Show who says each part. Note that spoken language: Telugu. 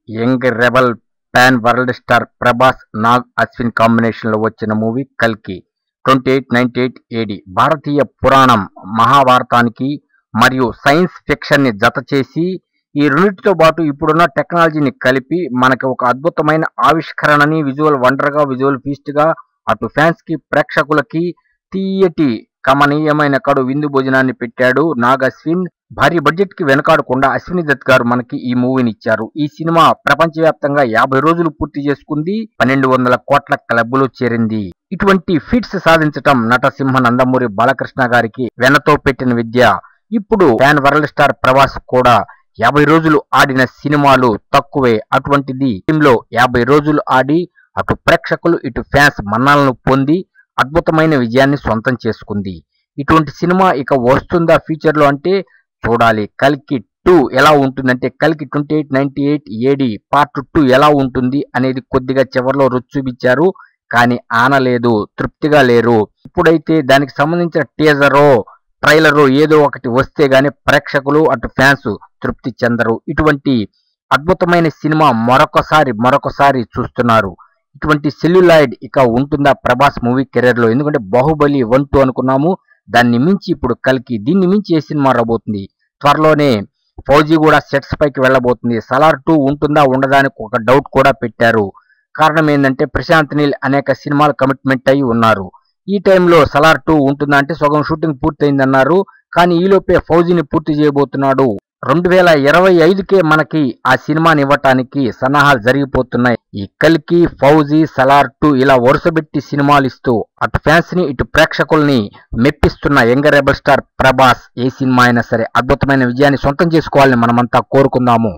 Speaker 1: Young rebel pan world star Prabhas Nag Ashwin combination లో వచ్చిన మూవీ కల్కి 2898 ఏడి భారతీయ పురాణం మహాభారతానికి మరియు సైన్స్ ఫిక్షన్ ని జత చేసి ఈ రెండింటితో పాటు ఇప్పుడున్న టెక్నాలజీని కలిపి మనకి ఒక అద్భుతమైన ఆవిష్కరణని విజువల్ వండర్ గా విజువల్ ఫీస్ట్ గా అటు ఫ్యాన్స్ కి ప్రేక్షకులకి తీయటి కమనీయమైన కడు విందు భోజనాన్ని పెట్టాడు నాగ్ అశ్విన్. భారీ బడ్జెట్ కి వెనకాడకుండా అశ్విని దత్ గారు మనకి ఈ మూవీని ఇచ్చారు. ఈ సినిమా ప్రపంచవ్యాప్తంగా 50 రోజులు పూర్తి చేసుకుంది, 1200 కోట్ల క్లబ్లో చేరింది. ఇటువంటి ఫీట్స్ సాధించటం నటసింహ నందమూరి బాలకృష్ణ గారికి వెనతో పెట్టిన విద్య. ఇప్పుడు ఫ్యాన్ వరల్డ్ స్టార్ ప్రభాస్ కూడా 50 రోజులు ఆడిన సినిమాలు తక్కువే. అటువంటిది టీంలో 50 రోజులు ఆడి అటు ప్రేక్షకులు ఇటు ఫ్యాన్స్ మన్నలను పొంది అద్భుతమైన విజయాన్ని సొంతం చేసుకుంది. ఇటువంటి సినిమా ఇక వస్తుందా ఫ్యూచర్ లో అంటే చూడాలి. కల్కి 2 ఎలా ఉంటుందంటే కల్కి 2898 ఏడి పార్ట్ 2 ఎలా ఉంటుంది అనేది కొద్దిగా చివరిలో రుచి చూపించారు, కానీ ఆనలేదు, తృప్తిగా లేరు. ఇప్పుడైతే దానికి సంబంధించిన టీజరో ట్రైలరో ఏదో ఒకటి వస్తే గానీ ప్రేక్షకులు అటు ఫ్యాన్స్ తృప్తి చెందరు. ఇటువంటి అద్భుతమైన సినిమా మరొకసారి చూస్తున్నారు. ఇటువంటి సెల్యులాయిడ్ ఇక ఉంటుందా ప్రభాస్ మూవీ కెరీర్ లో? ఎందుకంటే బాహుబలి 1, 2 అనుకున్నాము, దాన్ని మించి ఇప్పుడు కల్కి, దీన్ని మించి ఏ సినిమా రాబోతుంది. త్వరలోనే ఫౌజీ కూడా సెట్స్ పైకి వెళ్ళబోతుంది. సలార్ 2 ఉంటుందా ఉండదా అని ఒక డౌట్ కూడా పెట్టారు. కారణం ఏంటంటే ప్రశాంత్ నీల్ అనేక సినిమాలు కమిట్మెంట్ అయి ఉన్నారు. ఈ టైంలో సలార్ 2 ఉంటుందా అంటే సగం షూటింగ్ పూర్తయిందన్నారు, కానీ ఈలోపే ఫౌజీని పూర్తి చేయబోతున్నాడు. 2025కే మనకి ఆ సినిమాని ఇవ్వటానికి సన్నాహాలు జరిగిపోతున్నాయి. ఈ కల్కి, ఫౌజీ, సలార్ 2 ఇలా వరుసబెట్టి సినిమాలు ఇస్తూ అటు ఫ్యాన్స్ ని ఇటు ప్రేక్షకుల్ని మెప్పిస్తున్న యంగ్ రెబల్ స్టార్ ప్రభాస్ ఏ సినిమా అయినా సరే అద్భుతమైన విజయాన్ని సొంతం చేసుకోవాలని మనమంతా కోరుకుందాము.